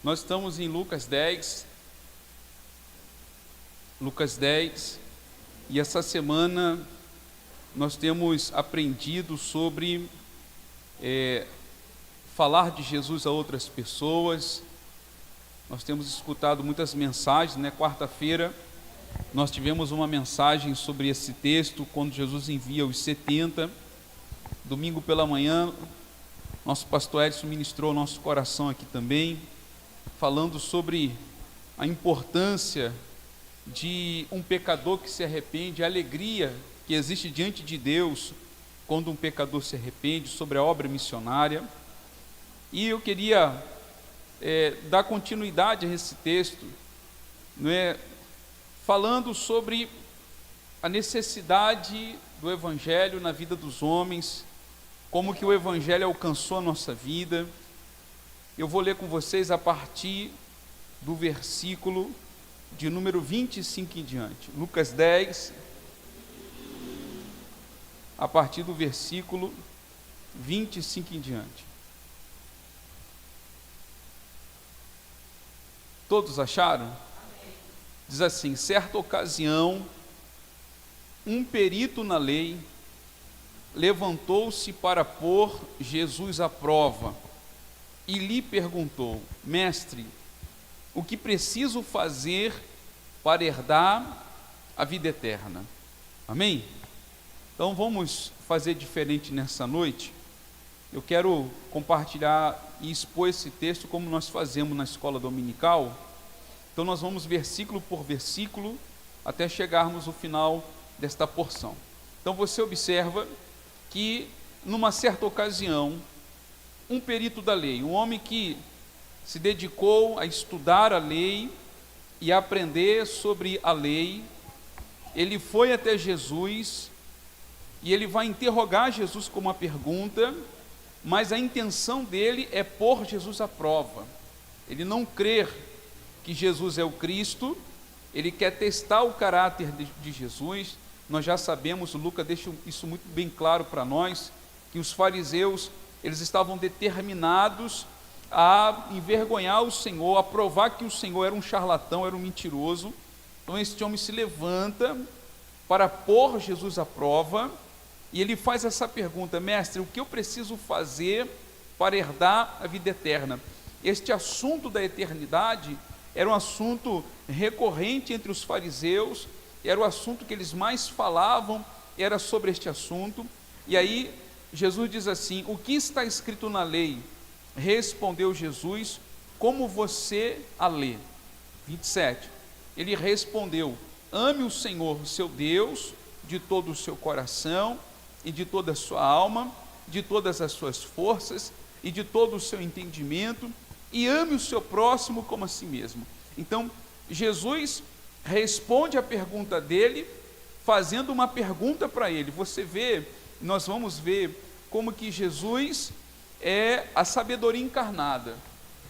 Nós estamos em Lucas 10, e essa semana nós temos aprendido sobre falar de Jesus a outras pessoas. Nós temos escutado muitas mensagens, né? Quarta-feira nós tivemos uma mensagem sobre esse texto, quando Jesus envia os 70. Domingo pela manhã, nosso pastor Edson ministrou nosso coração aqui também, falando sobre a importância de um pecador que se arrepende, a alegria que existe diante de Deus quando um pecador se arrepende, sobre a obra missionária. E eu queria dar continuidade a esse texto, falando sobre a necessidade do Evangelho na vida dos homens, como que o Evangelho alcançou a nossa vida. Eu vou ler com vocês a partir do versículo de número 25 em diante. Lucas 10, a partir do versículo 25 em diante. Todos acharam? Diz assim: certa ocasião, um perito na lei levantou-se para pôr Jesus à prova e lhe perguntou: mestre, o que preciso fazer para herdar a vida eterna? Amém? Então vamos fazer diferente nessa noite. Eu quero compartilhar e expor esse texto como nós fazemos na escola dominical. Então nós vamos versículo por versículo até chegarmos ao final desta porção. Então você observa que numa certa ocasião, um perito da lei, um homem que se dedicou a estudar a lei e a aprender sobre a lei, ele foi até Jesus e ele vai interrogar Jesus com uma pergunta, mas a intenção dele é pôr Jesus à prova. Ele não crê que Jesus é o Cristo, ele quer testar o caráter de Jesus. Nós já sabemos, o Lucas deixa isso muito bem claro para nós, que os fariseus, eles estavam determinados a envergonhar o Senhor, a provar que o Senhor era um charlatão, era um mentiroso. Então este homem se levanta para pôr Jesus à prova, e ele faz essa pergunta: mestre, o que eu preciso fazer para herdar a vida eterna? Este assunto da eternidade era um assunto recorrente entre os fariseus, era o assunto que eles mais falavam, era sobre este assunto. E aí Jesus diz assim: o que está escrito na lei? Respondeu Jesus: como você a lê? 27, ele respondeu: ame o Senhor seu Deus de todo o seu coração e de toda a sua alma, de todas as suas forças e de todo o seu entendimento, e ame o seu próximo como a si mesmo. Então Jesus responde a pergunta dele, fazendo uma pergunta para ele. Você vê, nós vamos ver como que Jesus é a sabedoria encarnada.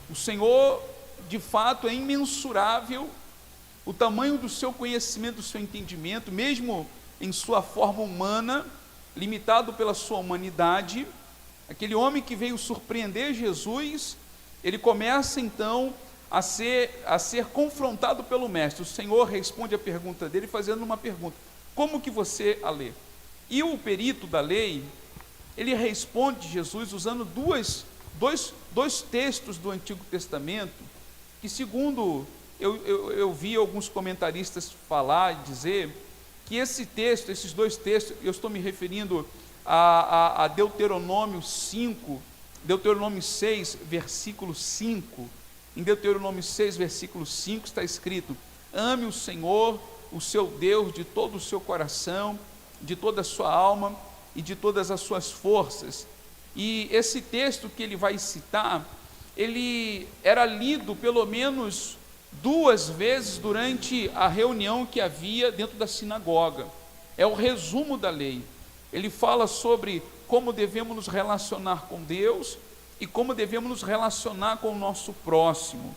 O Senhor, de fato, é imensurável o tamanho do seu conhecimento, do seu entendimento, mesmo em sua forma humana, limitado pela sua humanidade. Aquele homem que veio surpreender Jesus, ele começa então a ser confrontado pelo mestre. O Senhor responde a pergunta dele fazendo uma pergunta: como que você a lê? E o perito da lei, ele responde Jesus usando dois textos do Antigo Testamento, que segundo eu vi alguns comentaristas falar e dizer, que esses dois textos, eu estou me referindo a Deuteronômio 5, Deuteronômio 6, versículo 5. Em Deuteronômio 6, versículo 5 está escrito: ame o Senhor, o seu Deus, de todo o seu coração, de toda a sua alma e de todas as suas forças. E esse texto que ele vai citar, ele era lido pelo menos 2 vezes durante a reunião que havia dentro da sinagoga. É o resumo da lei. Ele fala sobre como devemos nos relacionar com Deus e como devemos nos relacionar com o nosso próximo.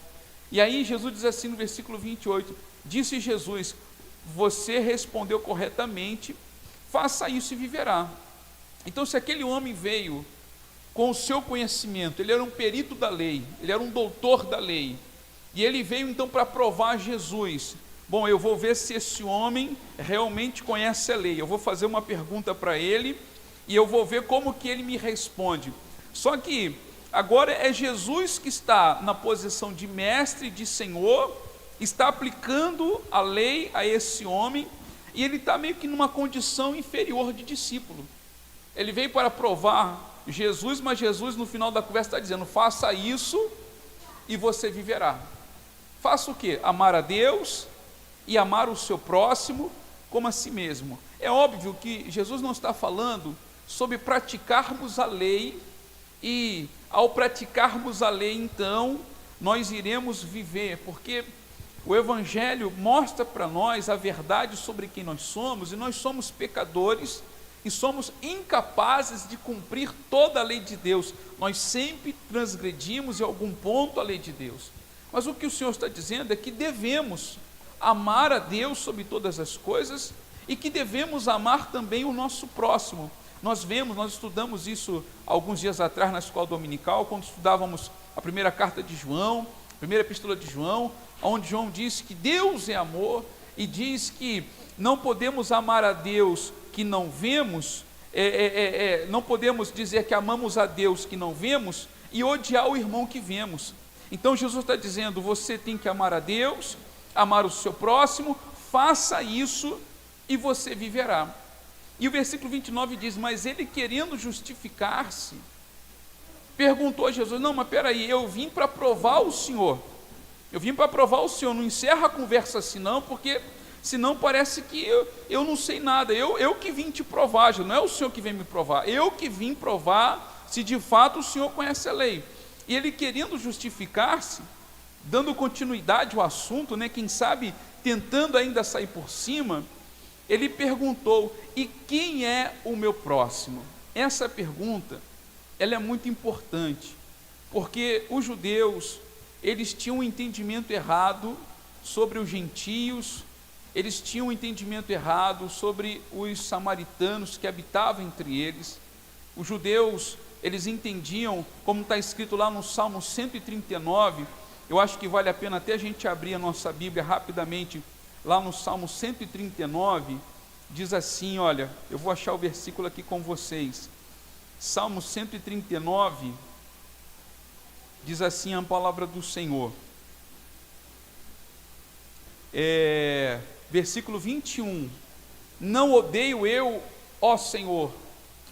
E aí Jesus diz assim no versículo 28, disse Jesus: você respondeu corretamente, faça isso e viverá. Então, se aquele homem veio com o seu conhecimento, ele era um perito da lei, ele era um doutor da lei, e ele veio então para provar Jesus. Bom, eu vou ver se esse homem realmente conhece a lei, eu vou fazer uma pergunta para ele, e eu vou ver como que ele me responde. Só que agora é Jesus que está na posição de mestre, de senhor, está aplicando a lei a esse homem, e ele está meio que numa condição inferior de discípulo. Ele veio para provar Jesus, mas Jesus no final da conversa está dizendo: faça isso e você viverá. Faça o quê? Amar a Deus e amar o seu próximo como a si mesmo. É óbvio que Jesus não está falando sobre praticarmos a lei, e ao praticarmos a lei, então, nós iremos viver, porque o Evangelho mostra para nós a verdade sobre quem nós somos, e nós somos pecadores, e somos incapazes de cumprir toda a lei de Deus. Nós sempre transgredimos em algum ponto a lei de Deus. Mas o que o Senhor está dizendo é que devemos amar a Deus sobre todas as coisas, e que devemos amar também o nosso próximo. Nós estudamos isso alguns dias atrás na escola dominical, quando estudávamos a primeira carta de João, a primeira epístola de João, onde João diz que Deus é amor, e diz que não podemos amar a Deus que não vemos, não podemos dizer que amamos a Deus que não vemos e odiar o irmão que vemos. Então Jesus está dizendo: você tem que amar a Deus, amar o seu próximo, faça isso e você viverá. E o versículo 29 diz: mas ele, querendo justificar-se, perguntou a Jesus: não, mas peraí, eu vim para provar o Senhor, não encerra a conversa assim não, porque senão parece que eu não sei nada, eu que vim te provar, não é o Senhor que vem me provar, eu que vim provar se de fato o Senhor conhece a lei. E ele, querendo justificar-se, dando continuidade ao assunto, quem sabe tentando ainda sair por cima, ele perguntou: e quem é o meu próximo? Essa pergunta, ela é muito importante, porque os judeus, eles tinham um entendimento errado sobre os gentios, eles tinham um entendimento errado sobre os samaritanos que habitavam entre eles. Os judeus, eles entendiam, como está escrito lá no Salmo 139, eu acho que vale a pena até a gente abrir a nossa Bíblia rapidamente, lá no Salmo 139, diz assim, olha, eu vou achar o versículo aqui com vocês, Salmo 139, diz assim a palavra do Senhor, versículo 21, não odeio eu, ó Senhor,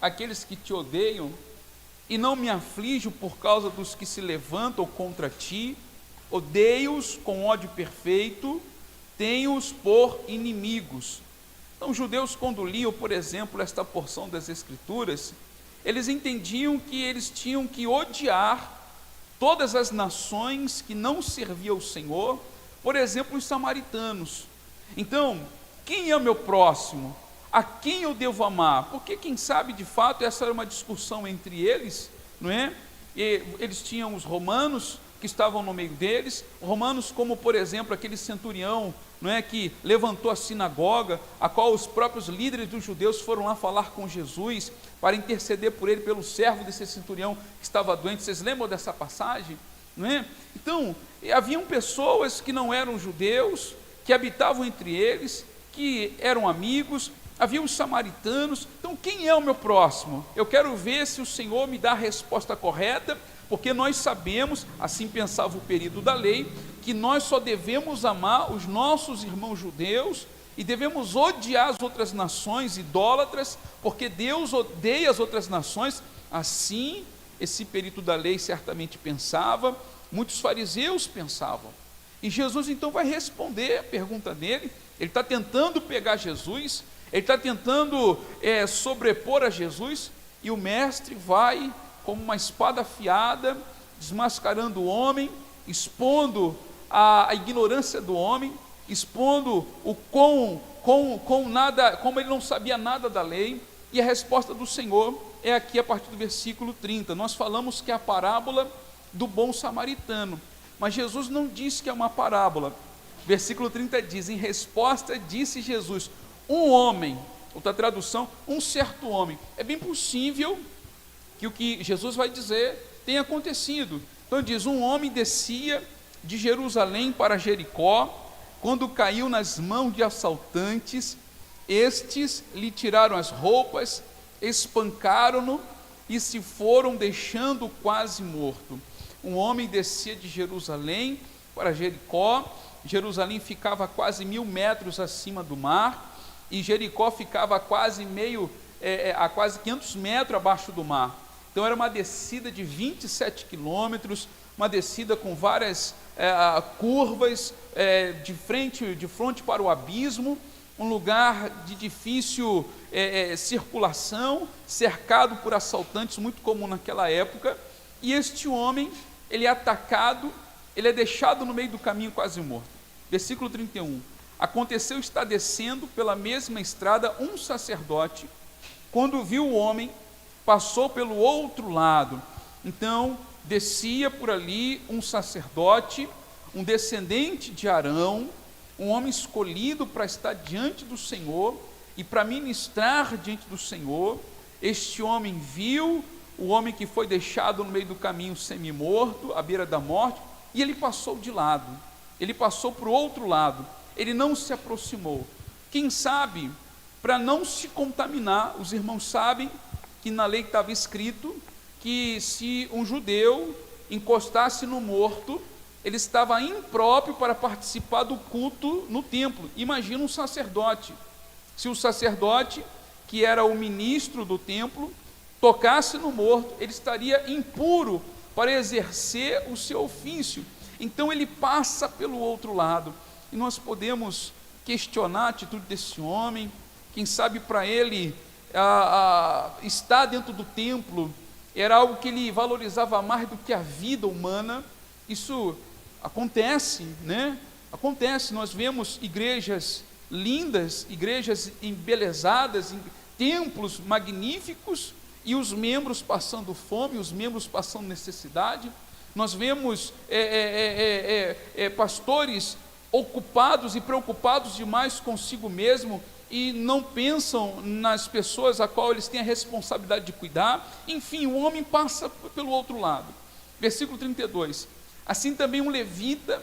aqueles que te odeiam, e não me aflijo por causa dos que se levantam contra ti, odeio-os com ódio perfeito, tenho-os por inimigos. Então, os judeus, quando liam, por exemplo, esta porção das Escrituras, eles entendiam que eles tinham que odiar todas as nações que não serviam ao Senhor, por exemplo, os samaritanos. Então, quem é o meu próximo? A quem eu devo amar? Porque quem sabe, de fato, essa era uma discussão entre eles, não é? E eles tinham os romanos que estavam no meio deles, romanos como, por exemplo, aquele centurião, não é, que levantou a sinagoga, a qual os próprios líderes dos judeus foram lá falar com Jesus, para interceder por ele, pelo servo desse centurião que estava doente. Vocês lembram dessa passagem? Não é? Então, haviam pessoas que não eram judeus, que habitavam entre eles, que eram amigos, havia os samaritanos. Então, quem é o meu próximo? Eu quero ver se o Senhor me dá a resposta correta, porque nós sabemos, assim pensava o perito da lei, que nós só devemos amar os nossos irmãos judeus e devemos odiar as outras nações idólatras, porque Deus odeia as outras nações. Assim, esse perito da lei certamente pensava, muitos fariseus pensavam. E Jesus então vai responder a pergunta dele. Ele está tentando pegar Jesus, ele está tentando sobrepor a Jesus, e o mestre vai como uma espada afiada, desmascarando o homem, expondo a ignorância do homem, expondo o como ele não sabia nada da lei. E a resposta do Senhor é aqui a partir do versículo 30. Nós falamos que é a parábola do bom samaritano, mas Jesus não disse que é uma parábola. Versículo 30 diz: em resposta disse Jesus, um homem, outra tradução, um certo homem. É bem possível que o que Jesus vai dizer tem acontecido. Então diz: um homem descia de Jerusalém para Jericó, quando caiu nas mãos de assaltantes, estes lhe tiraram as roupas, espancaram-no e se foram, deixando-o quase morto. Um homem descia de Jerusalém para Jericó. Jerusalém ficava a quase 1000 metros acima do mar, e Jericó ficava a quase a quase 500 metros abaixo do mar. Então era uma descida de 27 quilômetros, uma descida com várias curvas, de frente para o abismo, um lugar de difícil circulação, cercado por assaltantes, muito comum naquela época. E este homem, ele é atacado, ele é deixado no meio do caminho quase morto. Versículo 31. Aconteceu estar descendo pela mesma estrada um sacerdote, quando viu o homem, passou pelo outro lado. Então descia por ali um sacerdote, um descendente de Arão, um homem escolhido para estar diante do Senhor e para ministrar diante do Senhor. Este homem viu o homem que foi deixado no meio do caminho semi-morto, à beira da morte, e ele passou de lado, ele passou para o outro lado, ele não se aproximou. Quem sabe, para não se contaminar. Os irmãos sabem que na lei estava escrito que se um judeu encostasse no morto, ele estava impróprio para participar do culto no templo. Imagina um sacerdote. Se o sacerdote, que era o ministro do templo, tocasse no morto, ele estaria impuro para exercer o seu ofício. Então ele passa pelo outro lado. E nós podemos questionar a atitude desse homem. Quem sabe para ele estar dentro do templo era algo que ele valorizava mais do que a vida humana. Isso acontece, né? Acontece. Nós vemos igrejas lindas, igrejas embelezadas, templos magníficos, e os membros passando fome, os membros passando necessidade. Nós vemos pastores ocupados e preocupados demais consigo mesmo, e não pensam nas pessoas a qual eles têm a responsabilidade de cuidar. Enfim, o homem passa pelo outro lado. Versículo 32. Assim também um levita,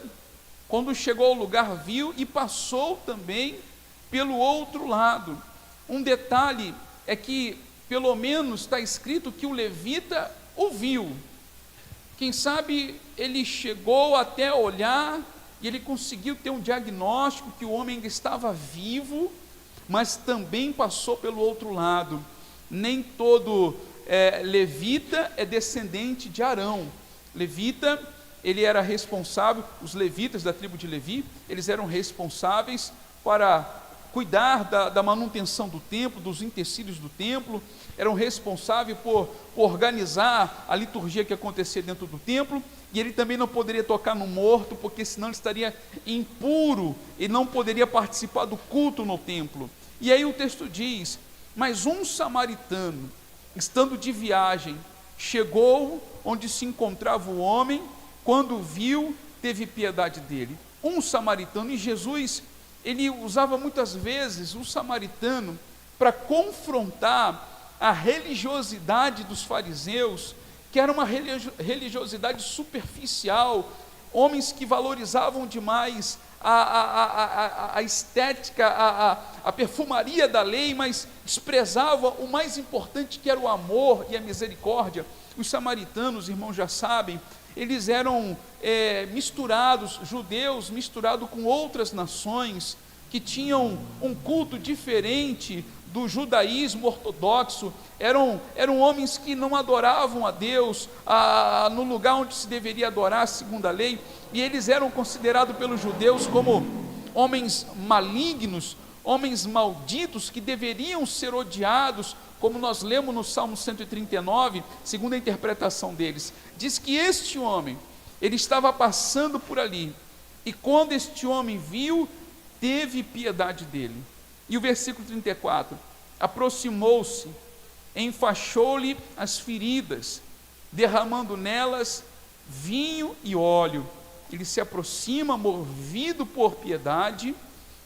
quando chegou ao lugar, viu e passou também pelo outro lado. Um detalhe é que, pelo menos está escrito que o levita ouviu. Quem sabe ele chegou até olhar e ele conseguiu ter um diagnóstico que o homem ainda estava vivo, mas também passou pelo outro lado. Nem todo levita é descendente de Arão. Levita, ele era responsável, os levitas da tribo de Levi, eles eram responsáveis para cuidar da manutenção do templo, dos utensílios do templo, eram responsáveis por organizar a liturgia que acontecia dentro do templo, e ele também não poderia tocar no morto, porque senão ele estaria impuro e não poderia participar do culto no templo. E aí o texto diz: mas um samaritano, estando de viagem, chegou onde se encontrava o homem, quando viu, teve piedade dele. Um samaritano, e Jesus, ele usava muitas vezes o samaritano para confrontar a religiosidade dos fariseus, que era uma religiosidade superficial, homens que valorizavam demais a estética, a perfumaria da lei, mas desprezavam o mais importante, que era o amor e a misericórdia. Os samaritanos, irmãos já sabem, eles eram misturados, judeus misturados com outras nações, que tinham um culto diferente do judaísmo ortodoxo. Eram homens que não adoravam a Deus no lugar onde se deveria adorar segundo a lei, e eles eram considerados pelos judeus como homens malignos, homens malditos, que deveriam ser odiados, como nós lemos no Salmo 139, segundo a interpretação deles. Diz que este homem, ele estava passando por ali, e quando este homem viu, teve piedade dele. E o versículo 34, aproximou-se, enfaixou-lhe as feridas, derramando nelas vinho e óleo. Ele se aproxima, movido por piedade,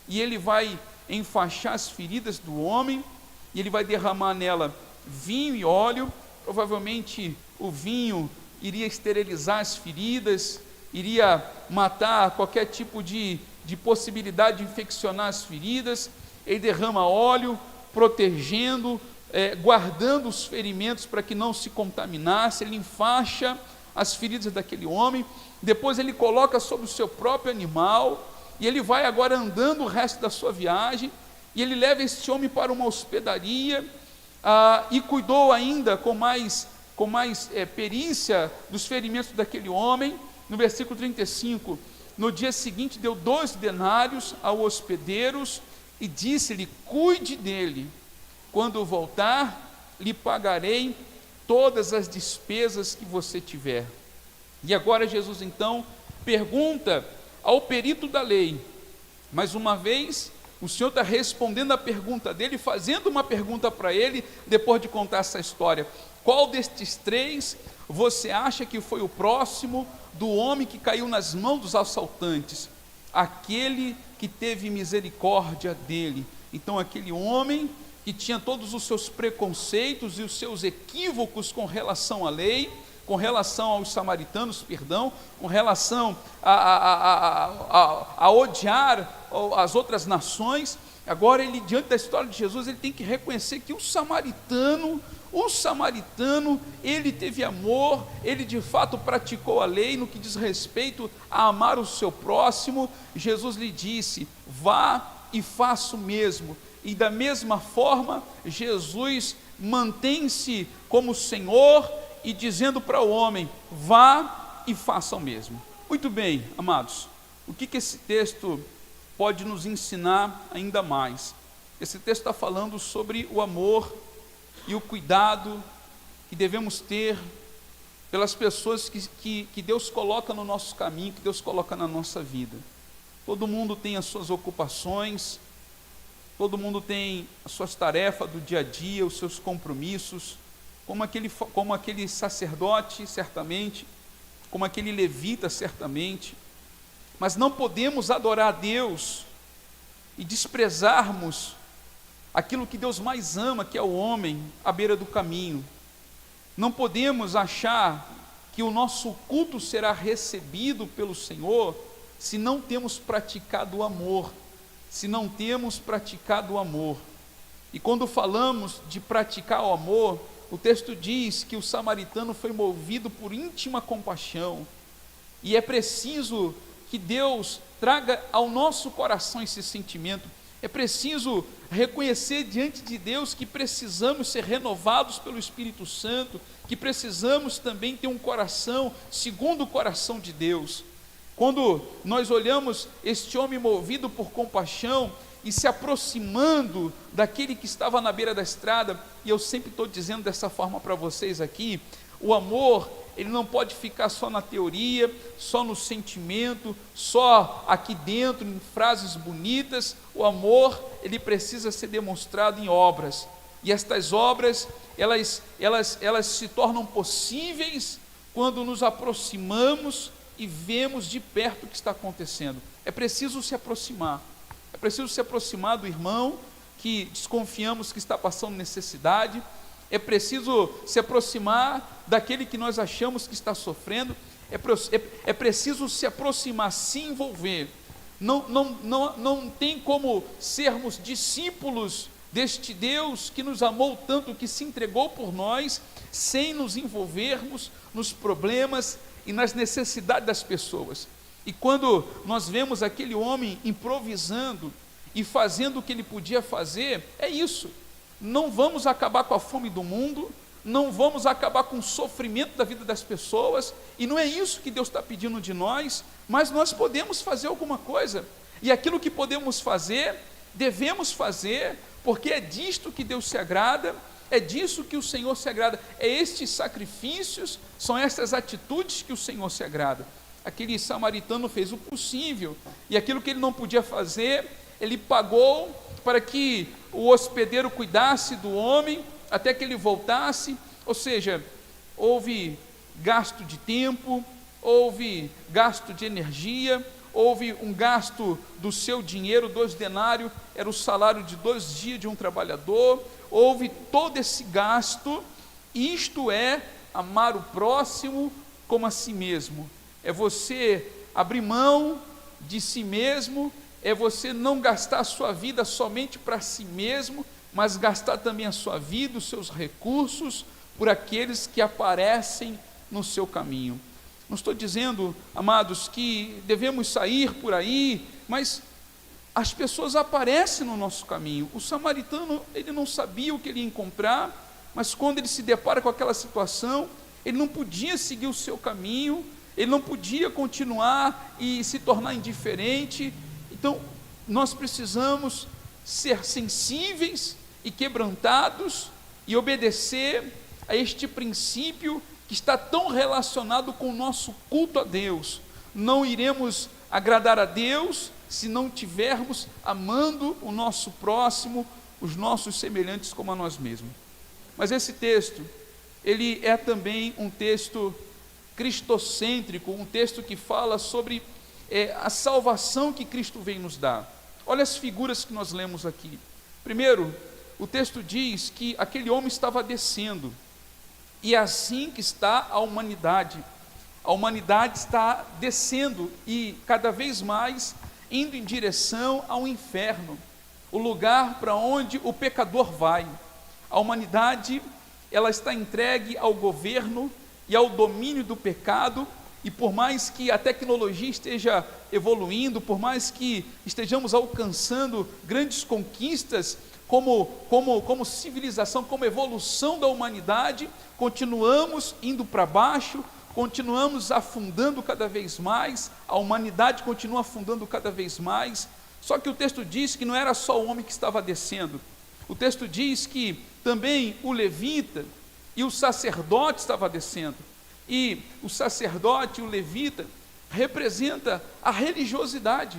e ele vai enfaixar as feridas do homem, e ele vai derramar nela vinho e óleo, provavelmente o vinho iria esterilizar as feridas, iria matar qualquer tipo de possibilidade de infeccionar as feridas. Ele derrama óleo, protegendo, guardando os ferimentos para que não se contaminasse. Ele enfaixa as feridas daquele homem, depois ele coloca sobre o seu próprio animal, e ele vai agora andando o resto da sua viagem, e ele leva este homem para uma hospedaria, e cuidou ainda com mais perícia dos ferimentos daquele homem. No versículo 35, no dia seguinte deu 2 denários ao hospedeiros, e disse-lhe: cuide dele, quando voltar, lhe pagarei todas as despesas que você tiver. E agora Jesus então pergunta ao perito da lei, mais uma vez, o Senhor está respondendo a pergunta dele, fazendo uma pergunta para ele, depois de contar essa história: qual destes 3 você acha que foi o próximo do homem que caiu nas mãos dos assaltantes? Aquele que teve misericórdia dele. Então aquele homem que tinha todos os seus preconceitos e os seus equívocos com relação à lei, com relação aos samaritanos, com relação a odiar as outras nações, agora ele, diante da história de Jesus, ele tem que reconhecer que o samaritano, ele teve amor, ele de fato praticou a lei no que diz respeito a amar o seu próximo. Jesus lhe disse: vá e faça o mesmo. E da mesma forma, Jesus mantém-se como Senhor e dizendo para o homem: vá e faça o mesmo. Muito bem, amados, o que esse texto pode nos ensinar ainda mais? Esse texto está falando sobre o amor e o cuidado que devemos ter pelas pessoas que Deus coloca no nosso caminho, que Deus coloca na nossa vida. Todo mundo tem as suas ocupações, todo mundo tem as suas tarefas do dia a dia, os seus compromissos, como aquele sacerdote, certamente, como aquele levita, certamente, mas não podemos adorar a Deus e desprezarmos aquilo que Deus mais ama, que é o homem à beira do caminho. Não podemos achar que o nosso culto será recebido pelo Senhor se não temos praticado o amor, E quando falamos de praticar o amor, o texto diz que o samaritano foi movido por íntima compaixão, e é preciso que Deus traga ao nosso coração esse sentimento. É preciso reconhecer diante de Deus que precisamos ser renovados pelo Espírito Santo, que precisamos também ter um coração segundo o coração de Deus. Quando nós olhamos este homem movido por compaixão e se aproximando daquele que estava na beira da estrada, e eu sempre estou dizendo dessa forma para vocês aqui, o amor, ele não pode ficar só na teoria, só no sentimento, só aqui dentro, em frases bonitas. O amor, ele precisa ser demonstrado em obras, e estas obras, elas se tornam possíveis quando nos aproximamos e vemos de perto o que está acontecendo. É preciso se aproximar do irmão que desconfiamos que está passando necessidade, é preciso se aproximar daquele que nós achamos que está sofrendo, é preciso se aproximar, se envolver. Não tem como sermos discípulos deste Deus que nos amou tanto, que se entregou por nós, sem nos envolvermos nos problemas e nas necessidades das pessoas. E quando nós vemos aquele homem improvisando e fazendo o que ele podia fazer, é isso. Não vamos acabar com a fome do mundo, não vamos acabar com o sofrimento da vida das pessoas, e não é isso que Deus está pedindo de nós, mas nós podemos fazer alguma coisa, e aquilo que podemos fazer, devemos fazer, porque é disto que Deus se agrada, é disso que o Senhor se agrada, é estes sacrifícios, são estas atitudes que o Senhor se agrada. Aquele samaritano fez o possível, e aquilo que ele não podia fazer, ele pagou para que o hospedeiro cuidasse do homem, até que ele voltasse. Ou seja, houve gasto de tempo, houve gasto de energia, houve um gasto do seu dinheiro. 2 denários era o salário de 2 dias de um trabalhador, houve todo esse gasto, Isto é amar o próximo como a si mesmo. É você abrir mão de si mesmo, é você não gastar a sua vida somente para si mesmo, mas gastar também a sua vida, os seus recursos, por aqueles que aparecem no seu caminho. Não estou dizendo, amados, que devemos sair por aí, mas as pessoas aparecem no nosso caminho. O samaritano, ele não sabia o que ele ia encontrar, mas quando ele se depara com aquela situação, ele não podia seguir o seu caminho, ele não podia continuar e se tornar indiferente. Então, nós precisamos ser sensíveis e quebrantados e obedecer a este princípio que está tão relacionado com o nosso culto a Deus. Não iremos agradar a Deus se não estivermos amando o nosso próximo, os nossos semelhantes como a nós mesmos. Mas esse texto, ele é também um texto cristocêntrico, um texto que fala sobre a salvação que Cristo vem nos dar. Olha as figuras que nós lemos aqui. Primeiro, o texto diz que aquele homem estava descendo, e é assim que está a humanidade. A humanidade está descendo e cada vez mais indo em direção ao inferno, o lugar para onde o pecador vai. A humanidade, ela está entregue ao governo e ao domínio do pecado, e por mais que a tecnologia esteja evoluindo, por mais que estejamos alcançando grandes conquistas como civilização, como evolução da humanidade, continuamos indo para baixo, continuamos afundando cada vez mais, a humanidade continua afundando cada vez mais. Só que o texto diz que não era só o homem que estava descendo, o texto diz que também o levita e o sacerdote estavam descendo, e o sacerdote e o levita representa a religiosidade.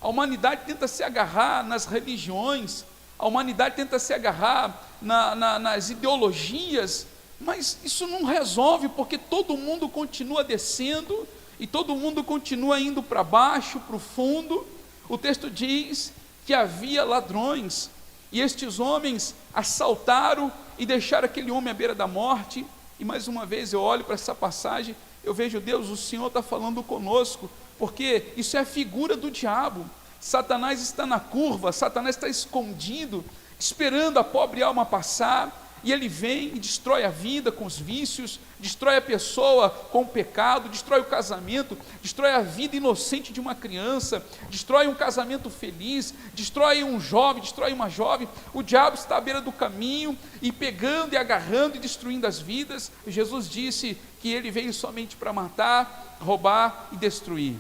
A humanidade tenta se agarrar nas religiões, a humanidade tenta se agarrar nas ideologias, mas isso não resolve, porque todo mundo continua descendo e todo mundo continua indo para baixo, para o fundo. O texto diz que havia ladrões, e estes homens assaltaram e deixaram aquele homem à beira da morte. E mais uma vez eu olho para essa passagem, eu vejo, Deus, o Senhor está falando conosco, porque isso é a figura do diabo. Satanás está na curva, Satanás está escondido, esperando a pobre alma passar, e ele vem e destrói a vida com os vícios, destrói a pessoa com o pecado, destrói o casamento, destrói a vida inocente de uma criança, destrói um casamento feliz, destrói um jovem, destrói uma jovem. O diabo está à beira do caminho e pegando e agarrando e destruindo as vidas. Jesus disse que ele veio somente para matar, roubar e destruir.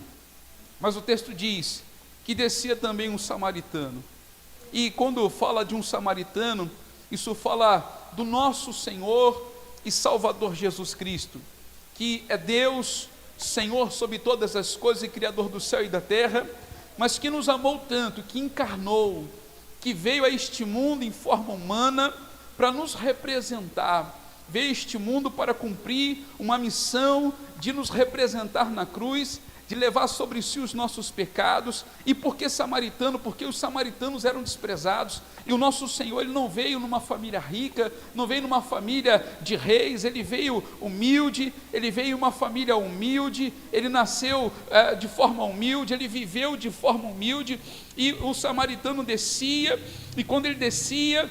Mas o texto diz que descia também um samaritano, e quando fala de um samaritano, isso fala do nosso Senhor e Salvador Jesus Cristo, que é Deus, Senhor sobre todas as coisas e Criador do céu e da terra, mas que nos amou tanto, que encarnou, que veio a este mundo em forma humana para nos representar, veio a este mundo para cumprir uma missão de nos representar na cruz, de levar sobre si os nossos pecados. E por que samaritano? Porque os samaritanos eram desprezados, e o nosso Senhor, ele não veio numa família rica, não veio numa família de reis, ele veio humilde, ele veio em uma família humilde, ele nasceu de forma humilde, ele viveu de forma humilde, e o samaritano descia, e quando ele descia,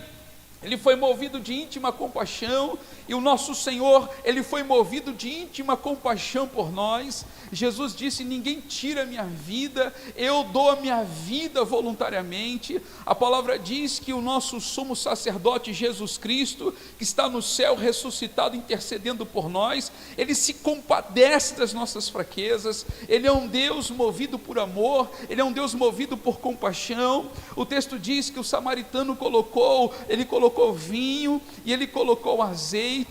ele foi movido de íntima compaixão, e o nosso Senhor, ele foi movido de íntima compaixão por nós. Jesus disse: ninguém tira a minha vida, eu dou a minha vida voluntariamente. A palavra diz que o nosso sumo sacerdote Jesus Cristo, que está no céu ressuscitado, intercedendo por nós, ele se compadece das nossas fraquezas. Ele é um Deus movido por amor, ele é um Deus movido por compaixão. O texto diz que o samaritano colocou vinho e ele colocou azeite.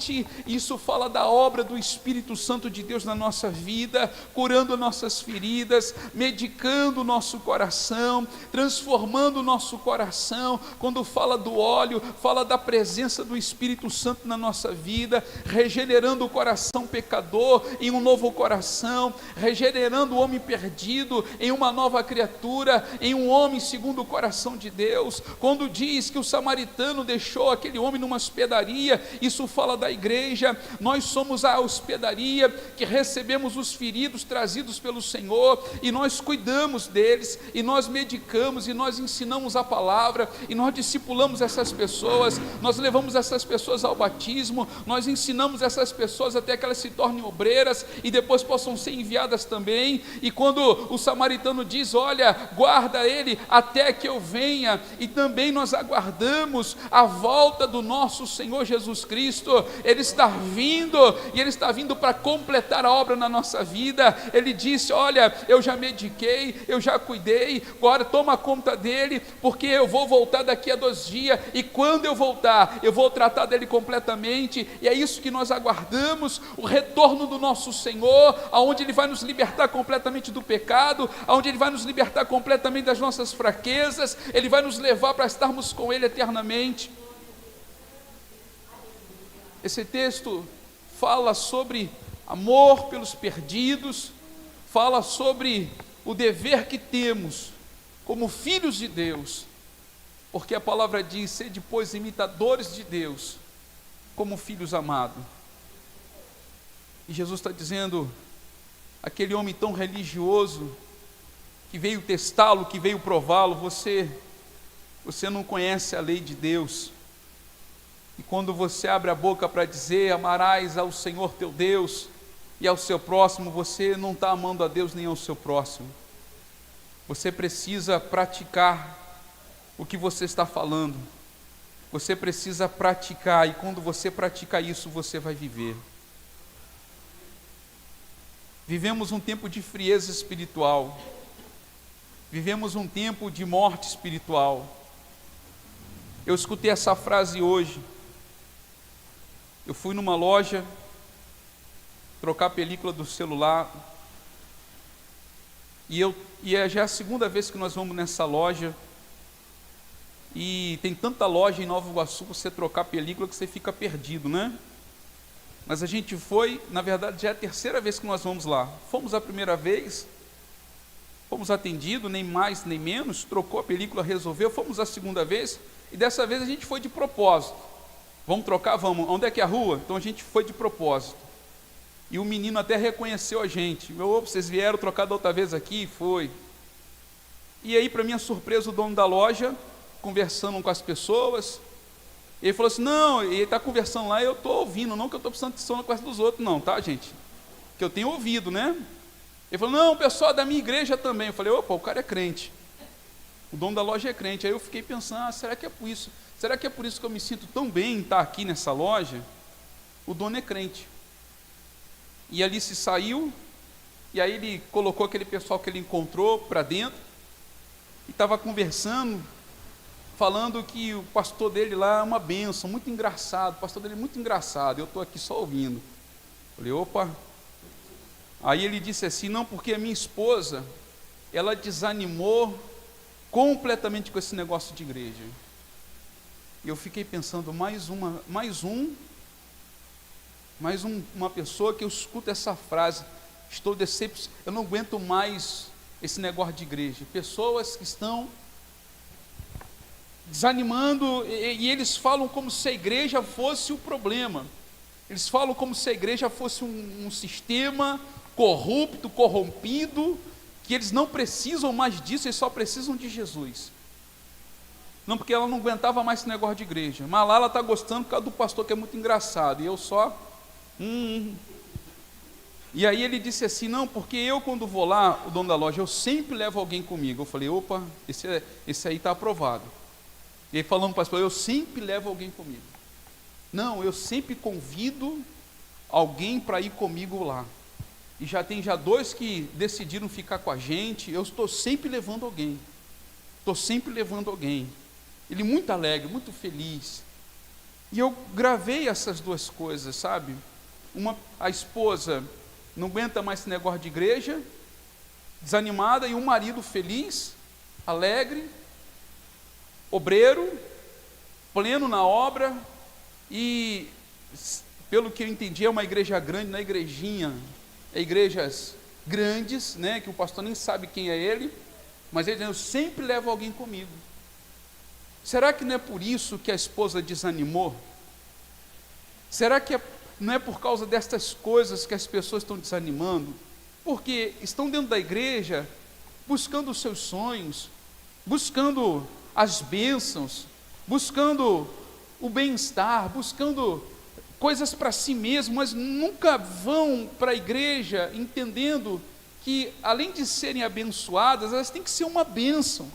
Isso fala da obra do Espírito Santo de Deus na nossa vida, curando nossas feridas, medicando o nosso coração, transformando o nosso coração. Quando fala do óleo, fala da presença do Espírito Santo na nossa vida, regenerando o coração pecador em um novo coração, regenerando o homem perdido em uma nova criatura, em um homem segundo o coração de Deus. Quando diz que o samaritano deixou deixou aquele homem numa hospedaria. Isso fala da igreja. Nós somos a hospedaria que recebemos os feridos trazidos pelo Senhor, e nós cuidamos deles, e nós medicamos, e nós ensinamos a palavra, e nós discipulamos essas pessoas, nós levamos essas pessoas ao batismo, nós ensinamos essas pessoas até que elas se tornem obreiras e depois possam ser enviadas também. E quando o samaritano diz: olha, guarda ele até que eu venha, e também nós aguardamos a volta do nosso Senhor Jesus Cristo. Ele está vindo, e Ele está vindo para completar a obra na nossa vida. Ele disse: olha, eu já mediquei, eu já cuidei, agora toma conta dele, porque eu vou voltar daqui a 2 dias, e quando eu voltar, eu vou tratar dele completamente. E é isso que nós aguardamos, o retorno do nosso Senhor, aonde Ele vai nos libertar completamente do pecado, aonde Ele vai nos libertar completamente das nossas fraquezas. Ele vai nos levar para estarmos com Ele eternamente. Esse texto fala sobre amor pelos perdidos, fala sobre o dever que temos como filhos de Deus, porque a palavra diz: sede, pois, imitadores de Deus, como filhos amados. E Jesus está dizendo: aquele homem tão religioso, que veio testá-lo, que veio prová-lo, você não conhece a lei de Deus. E quando você abre a boca para dizer: amarás ao Senhor teu Deus e ao seu próximo, você não está amando a Deus nem ao seu próximo. Você precisa praticar o que você está falando. Você precisa praticar, e quando você pratica isso, você vai viver. Vivemos um tempo de frieza espiritual. Vivemos um tempo de morte espiritual. Eu escutei essa frase hoje. Eu fui numa loja trocar a película do celular, e é já a 2ª vez que nós vamos nessa loja, e tem tanta loja em Nova Iguaçu para você trocar a película que você fica perdido, né? Mas a gente foi, na verdade já é a 3ª vez que nós vamos lá. Fomos a primeira vez, fomos atendidos, nem mais nem menos, trocou a película, resolveu. Fomos a 2ª vez, e dessa vez a gente foi de propósito. Vamos trocar? Vamos. Onde é que é a rua? Então a gente foi de propósito. E o menino até reconheceu a gente. Vocês vieram trocar da outra vez aqui? Foi. E aí, para minha surpresa, o dono da loja, conversando com as pessoas, ele falou assim: não, ele está conversando lá, eu estou ouvindo, não que eu estou prestando atenção na conversa dos outros, não, tá, gente? Que eu tenho ouvido, né? Ele falou: não, o pessoal da minha igreja também. Eu falei: opa, o cara é crente. O dono da loja é crente. Aí eu fiquei pensando: será que é por isso? Será que é por isso que eu me sinto tão bem em estar aqui nessa loja? O dono é crente. E ali se saiu, e aí ele colocou aquele pessoal que ele encontrou para dentro, e estava conversando, falando que o pastor dele lá é uma bênção, muito engraçado, o pastor dele é muito engraçado. Eu estou aqui só ouvindo. Falei: opa. Aí ele disse assim: não, porque a minha esposa, ela desanimou completamente com esse negócio de igreja. E eu fiquei pensando: uma pessoa que eu escuto essa frase: estou decepcionado, eu não aguento mais esse negócio de igreja. Pessoas que estão desanimando, e eles falam como se a igreja fosse o problema. Eles falam como se a igreja fosse um sistema corrupto, corrompido, que eles não precisam mais disso, eles só precisam de Jesus. Não, porque ela não aguentava mais esse negócio de igreja. Mas lá ela está gostando por causa do pastor, que é muito engraçado. E eu só... E aí ele disse assim: não, porque eu, quando vou lá, o dono da loja, eu sempre levo alguém comigo. Eu falei: opa, esse aí está aprovado. E ele falando para o pastor: eu sempre levo alguém comigo. Não, eu sempre convido alguém para ir comigo lá. E já tem 2 que decidiram ficar com a gente. Eu estou sempre levando alguém. Estou sempre levando alguém. Ele muito alegre, muito feliz. E eu gravei essas 2 coisas, sabe? A esposa não aguenta mais esse negócio de igreja, desanimada, e um marido feliz, alegre, obreiro, pleno na obra. E pelo que eu entendi, é uma igreja grande, não é igrejinha, é igrejas grandes, né, que o pastor nem sabe quem é ele, mas ele diz: eu sempre levo alguém comigo. Será que não é por isso que a esposa desanimou? Será que não é por causa destas coisas que as pessoas estão desanimando? Porque estão dentro da igreja, buscando os seus sonhos, buscando as bênçãos, buscando o bem-estar, buscando coisas para si mesmo, mas nunca vão para a igreja entendendo que, além de serem abençoadas, elas têm que ser uma bênção.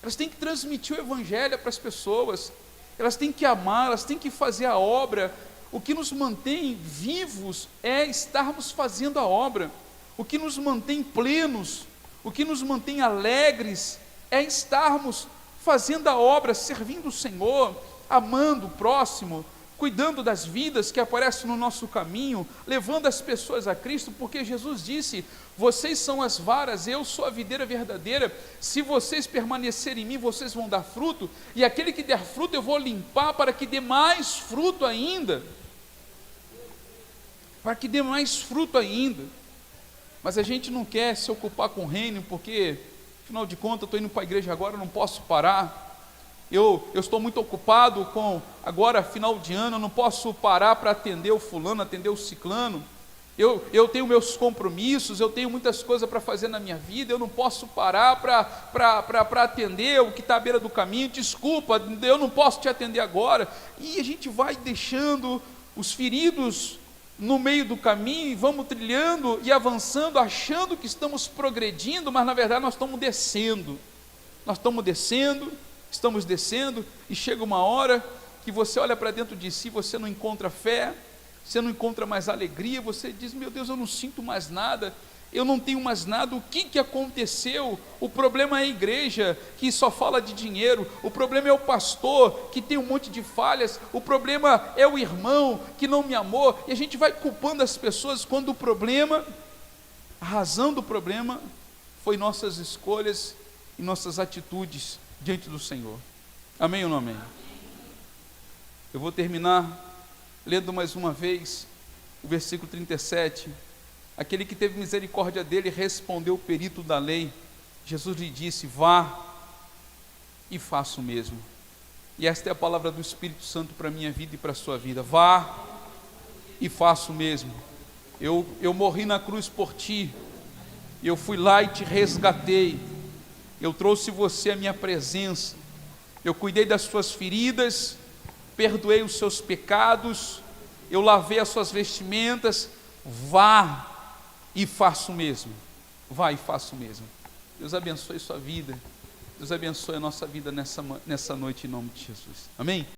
Elas têm que transmitir o evangelho para as pessoas, elas têm que amar, elas têm que fazer a obra. O que nos mantém vivos é estarmos fazendo a obra. O que nos mantém plenos, o que nos mantém alegres, é estarmos fazendo a obra, servindo o Senhor, amando o próximo, cuidando das vidas que aparecem no nosso caminho, levando as pessoas a Cristo, porque Jesus disse: vocês são as varas, eu sou a videira verdadeira, se vocês permanecerem em mim, vocês vão dar fruto, e aquele que der fruto eu vou limpar para que dê mais fruto ainda, mas a gente não quer se ocupar com o reino, porque, afinal de contas, eu estou indo para a igreja agora, eu não posso parar, eu estou muito ocupado com, agora, final de ano, eu não posso parar para atender o fulano, atender o ciclano, eu tenho meus compromissos, eu tenho muitas coisas para fazer na minha vida, eu não posso parar para atender o que está à beira do caminho, desculpa, eu não posso te atender agora, e a gente vai deixando os feridos no meio do caminho, e vamos trilhando e avançando, achando que estamos progredindo, mas na verdade nós estamos descendo, e chega uma hora que você olha para dentro de si, você não encontra fé, você não encontra mais alegria, você diz: meu Deus, eu não sinto mais nada, eu não tenho mais nada. O que aconteceu? O problema é a igreja, que só fala de dinheiro, o problema é o pastor, que tem um monte de falhas, o problema é o irmão, que não me amou, e a gente vai culpando as pessoas, quando o problema, a razão do problema, foi nossas escolhas e nossas atitudes diante do Senhor. Amém ou não amém? Eu vou terminar lendo mais uma vez o versículo 37, aquele que teve misericórdia dele respondeu o perito da lei, Jesus lhe disse: vá e faça o mesmo. E esta é a palavra do Espírito Santo para a minha vida e para a sua vida: vá e faça o mesmo. Eu morri na cruz por ti, eu fui lá e te resgatei, eu trouxe você à minha presença, eu cuidei das suas feridas, perdoei os seus pecados, eu lavei as suas vestimentas. Vá e faça o mesmo. Vá e faça o mesmo. Deus abençoe sua vida, Deus abençoe a nossa vida nessa noite, em nome de Jesus. Amém?